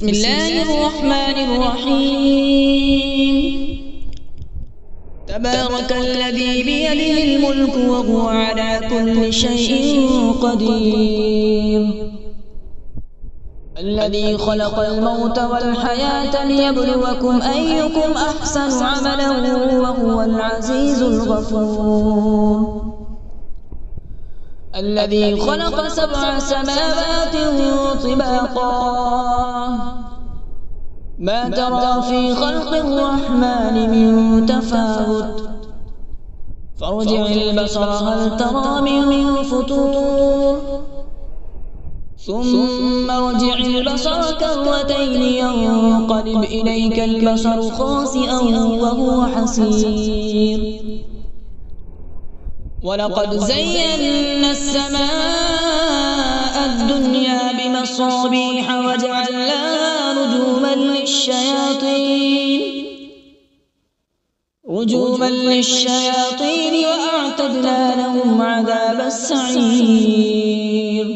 بسم الله الرحمن الرحيم. تبارك الذي بيده الملك وهو على كل شيء قدير، الذي خلق الموت والحياة ليبلوكم أيكم أحسن عملا وهو العزيز الغفور، الذي خلق 7 سماوات طباقا ما ترى في خلق الرحمن من تفاوت، فارجع البصر هل ترى من فطور، ثم ارجع البصر كرتين ينقلب إليك البصر خاسئا وهو حسير، ولقد زينا السماء الدنيا بمصابيح وجعلناها رجوما للشياطين وأعتدنا لهم عذاب السعير،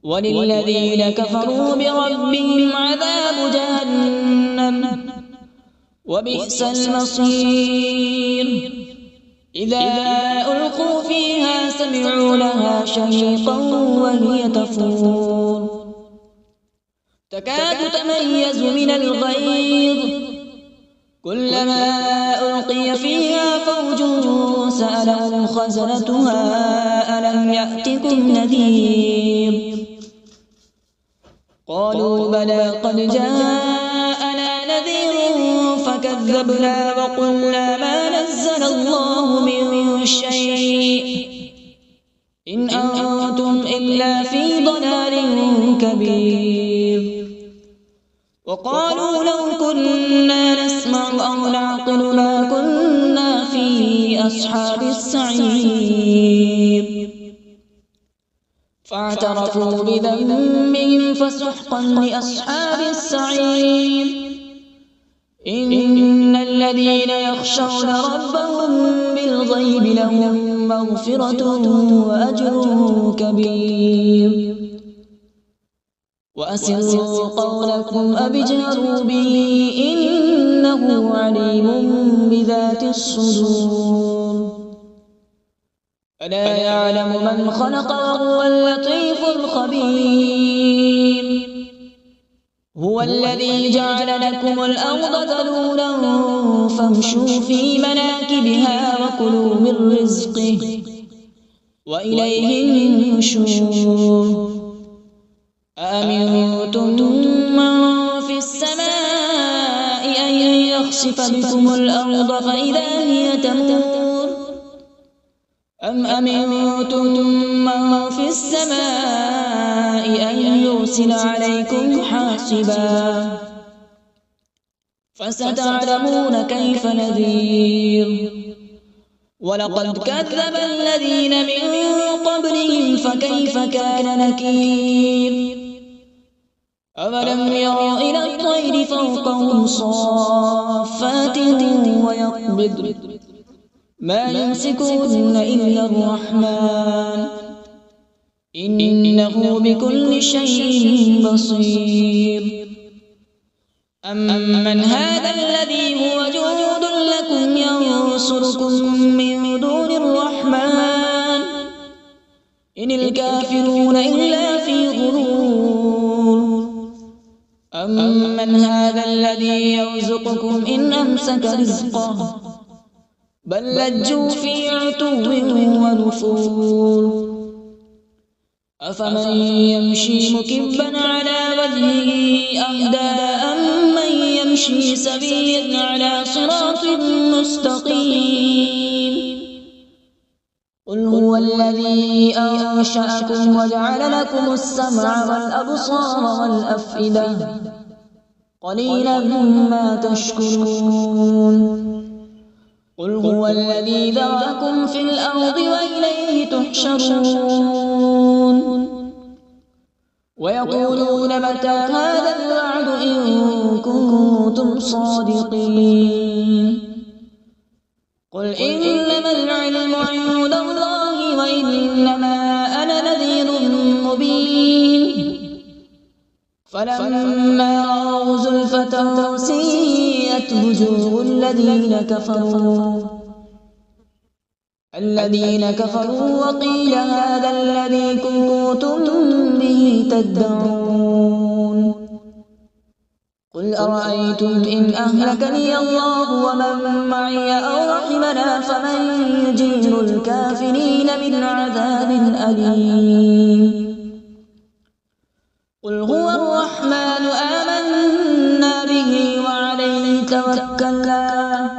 وللذين كفروا بربهم عذاب جهنم وبئس المصير، إذا ألقوا فيها سمعوا لها شهيقا وهي تفور تكاد تميز من الغيظ، كلما ألقي فيها فوج سألهم خزنتها ألم يأتكم نذير، قالوا بلى قد جاءنا نذير فكذبنا وقلنا ما نزل الله من شيء إن أنتم إلا في ضلال كبير، وقالوا لو كنا نسمع أو نعقل ما كنا في أصحاب السعير، فاعترفوا بذنبهم فسحقا لأصحاب السعير، إن الذين يخشون ربهم بالغيب لهم مغفرة وأجر كبير، وأسروا قولكم أو اجهروا به إنه عليم بذات الصدور، ألا يعلم من خلق وهو اللطيف الخبير، هو الذي جعل لكم الأرض ذلولا فامشوا في مناكبها وكلوا من رزقه وإليه النشور، أأمنتم من في السماء أن يخسف بكم الأرض فإذا هي تمور، أم أمنتم من في السماء أن يرسل عليكم حاصبا، فستعلمون كيف نذير، ولقد كذب الذين من قبلهم فكيف كان نكير، أولم يروا إلى الطير فوقهم صافات ويقبض ما يمسكون إلا الرحمن إنه بكل شيء بصير، أمن هذا الذي هو جند لكم ينصركم من دون الرحمن إن الكافرون إلا في غرور، أمن هذا الذي يرزقكم إن أمسك رزقه بل لجوا في عتو ونفور، أفمن يمشي مكبا على وجهه أهدى أمن يمشي سويا على صراط مستقيم، قل هو الذي أنشأكم وجعل لكم السمع والأبصار والأفئدة قليلا ما تشكرون، قل هو الذي ذرأكم في الأرض وإليه تحشرون، ويقولون متى هذا الوعد إن كنتم صادقين، قل إنما العلم عند الله وإنما أنا نذير مبين، فلما رأوا زلفة سيئت وجوه الذين كفروا وقيل هذا الذي كنتم به تدعون قل أرأيتم إن أهلكني الله ومن معي أو رحمنا فمن يجير الكافرين من عذاب أليم قل هو الرحمن آمنا به وعليه توكلنا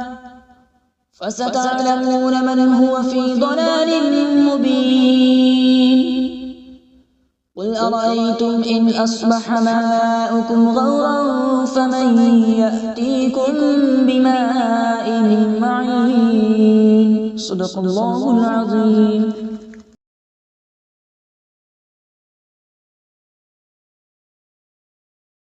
فستعلمون من هو في ضلال مبين قل أرأيتم إن أصبح ماؤكم غورا فمن يأتيكم بماء معين صدق الله العظيم.